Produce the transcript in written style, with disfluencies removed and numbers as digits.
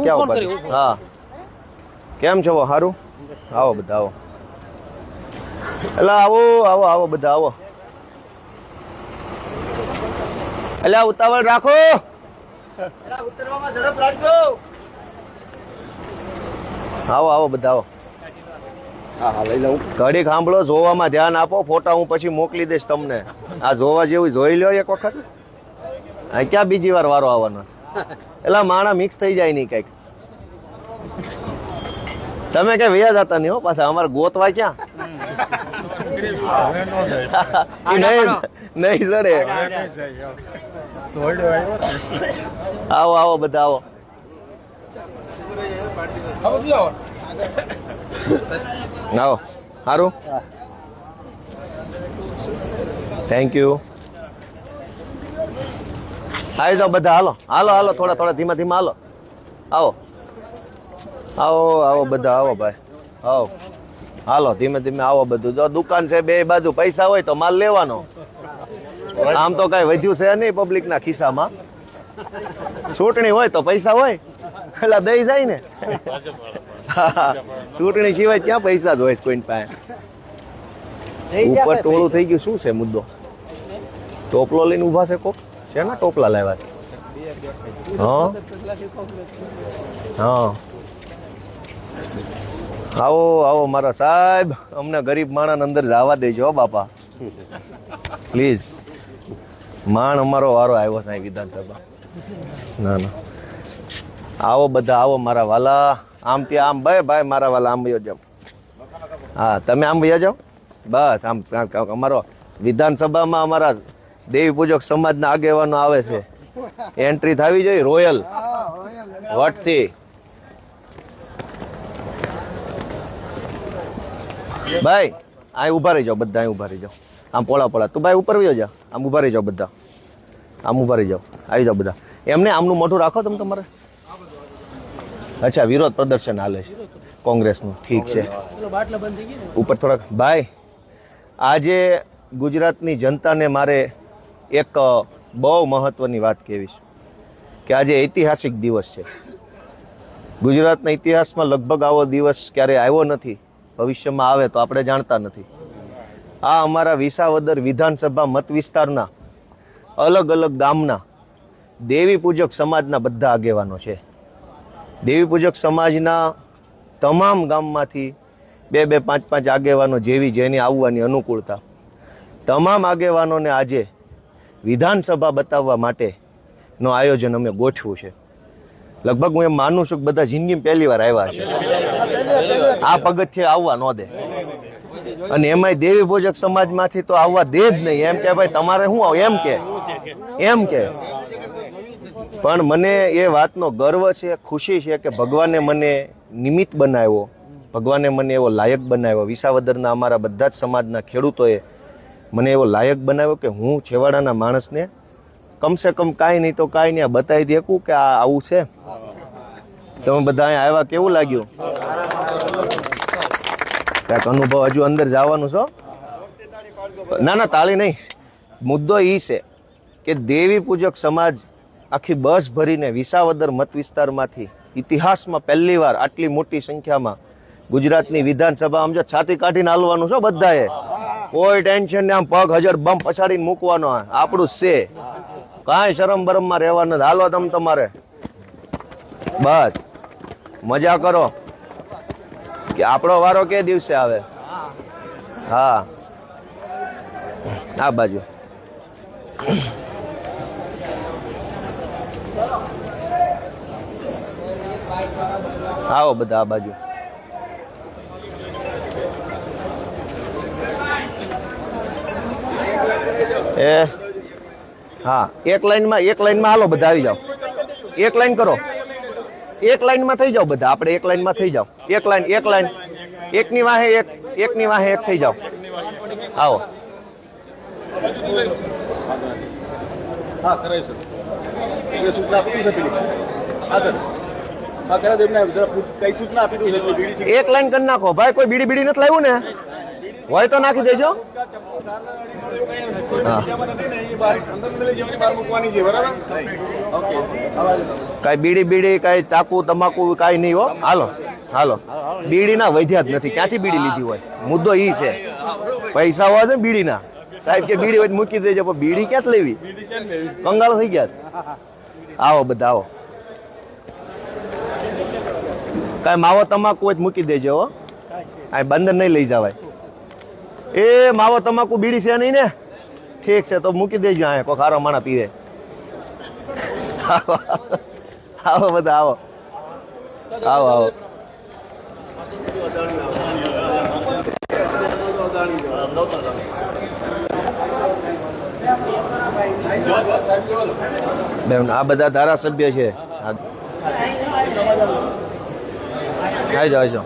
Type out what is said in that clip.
ક્યાં ઉભા? હા, કેમ છો? સારું, આવો બધા આવો. એટલે આવો આવો આવો બધા આવો. એટલે ઉતાવળ રાખો, ઉતરવામાં ઝડપ રાખજો. આવો આવો બધા આવો. ઘડીક સાંભળો, જોવામાં ધ્યાન આપો. ફોટા હું પછી મોકલી દઈશ તમને. આ જોવા જેવું જોઈ લો એક વખત. આ ક્યાં બીજી વાર વારો આવવાનો? એટલે માણા મિક્સ થઈ જાય નહીં કઈક. તમે કઈ વ્યાજ હતા નહીં હો પાછા. અમારે ગોતવા ક્યાં? નહીં સડે. આવો આવો બધા આવો. આવો, સારું, થેન્ક યુ. આવી જાઓ બધા. હાલો હાલો હાલો, થોડા થોડા ધીમા ધીમા હાલો. આવો આવો આવો બધા આવો ભાઈ, આવો હાલો ધીમે ધીમે આવો બધું. જો દુકાન છે બે બાજુ, પૈસા હોય તો માલ લેવાનો. આમ તો કઈ વધ્યું છે નહીં પબ્લિક ના ખિસ્સામાં. ચૂંટણી હોય તો પૈસા હોય એટલે દઈ જાય ને. ચૂંટણી સિવાય ક્યાં પૈસા જ હોય કોઈ પાસે. ઉપર ટોળું થઈ ગયું. શું છે મુદ્દો? ટોપલો લઈને ઉભા છે કોક? છે ને ટોપલા લાવ્યા છે? હા હા, આવો આવો મારા સાહેબ. અમને ગરીબ માણસ અંદર જવા દેજો બાપા પ્લીઝ. માણ અમારો વારો આવ્યો છે વિધાનસભા. ના ના, આવો બધા આવો મારા વાલા. આમ ત્યાં આમ ભાઈ ભાઈ મારા વાલા આમ વયો જાઓ. હા, તમે આમ વયા જાઓ બસ. આમ અમારો વિધાનસભામાં અમારા દેવી પૂજક સમાજના આગેવાનો આવે છે. એન્ટ્રી થવી જોઈએ રોયલ વટથી. ભાઈ અહીં ઉભા રહી જાઓ બધા, અહીં ઉભા રહી જાઓ. આમ પોળા પોળા. તું ભાઈ ઉપર વયો જા. આમ ઉભા રહી જાઓ બધા, આમ ઉભા રહી જાઓ. આવી જાઓ બધા. એમને આમનું મોઢું રાખો તમે તમારે. અચ્છા, વિરોધ પ્રદર્શન હાલે છે કોંગ્રેસનું. ઠીક છે, ઉપર થોડાક. ભાઈ, આજે ગુજરાતની જનતાને મારે એક બહુ મહત્વની વાત કહેવી છે કે આજે ઐતિહાસિક દિવસ છે. ગુજરાતના ઇતિહાસમાં લગભગ આવો દિવસ ક્યારેય આવ્યો નથી. ભવિષ્યમાં આવે તો આપણે જાણતા નથી. આ અમારા વિસાવદર વિધાનસભા મત વિસ્તારના અલગ અલગ ગામના દેવી પૂજક સમાજના બધા આગેવાનો છે. દેવી પૂજક સમાજના તમામ ગામમાંથી બે બે પાંચ પાંચ આગેવાનો જેવી જેની આવવાની અનુકૂળતા, તમામ આગેવાનોને આજે વિધાનસભા બતાવવા માટેનું આયોજન અમે ગોઠવ્યું છે. લગભગ હું એમ માનું છું કે બધા જિંદગીમાં પહેલી વાર આવ્યા છે. આ પગથિયે આવવા ન દે. અને એમાંય દેવી પૂજક સમાજમાંથી તો આવવા દે જ નહીં. એમ કે ભાઈ તમારે શું આવ, એમ કે. પણ મને એ વાતનો ગર્વ છે, ખુશી છે કે ભગવાને મને નિમિત્ત બનાવ્યો, ભગવાને મને એવો લાયક બનાવ્યો. વિસાવદરના અમારા બધા જ સમાજના ખેડૂતોએ મને એવો લાયક બનાવ્યો કે હું છેવાડાના માણસને કમસે કમ કાંઈ નહીં તો કાંઈ નહીં બતાવી દે શકું કે આ આવું છે. તમે બધા અહીંયા આવ્યા, કેવું લાગ્યું? કાંઈક અનુભવ હજુ અંદર જવાનું છો? ના ના, તાળી નહીં. મુદ્દો એ છે કે દેવી પૂજક સમાજ આખી બસ ભરીને વિસાવદર મત વિસ્તારમાંથી ઇતિહાસમાં પહેલી વાર આટલી મોટી સંખ્યામાં ગુજરાતની વિધાનસભા આમ જો છાતી કાઢીને હાલવાનું છો બધાએ. કોઈ ટેન્શન નહીં. આમ પગ હજાર બમ પછાડીને મૂકવાનો. આપણું છે, કાંઈ શરમ બરમમાં રહેવાનું નથી. હાલો તમે તમારે બસ મજા કરો. કે આપણો વારો કે દિવસે આવે? હા, આ બાજુ. આવો બધા આ બાજુ. હા, એક લાઈનમાં હાલો બધા આવી જાઓ. એક લાઈન કરો, એક લાઈનમાં થઈ જાઓ બધા. આપણે એક લાઈનમાં થઈ જાઓ. એક લાઈન એકની વાહે એકની વાહે એક થઈ જાઓ. આવો. એક લાઈન કરી નાખો ભાઈ. કોઈ બીડી નથી લાવ્યું ને? હોય તો નાખી દેજો. કાંઈ બીડી બીડી કાંઈ ચાકુ તમાકુ કાંઈ નહીં હો. હાલો હાલો, બીડી ના વધ્યા જ નથી. ક્યાંથી બીડી લીધી હોય? મુદ્દો ઈ છે. પૈસા હોવા છે ને બીડી ના. સાહેબ કે બીડી હોય મૂકી દેજો, પણ બીડી ક્યાં લેવી? કંગાળ થઈ ગયા. આવો બધા આવો. કાંઈ માવો તમાકુ હોય મૂકી દેજો હો. આ બંદર નહીં લઈ જવાય. એ માવો તમાકુ બીડી છે નહીં ને? ઠીક છે તો મૂકી દેજો. આ કોઈ ખારો માણા પીવે. આવો બધા આવો આવો આવો. બેન આ બધા ધારાસભ્ય છે. આવી જાઓ.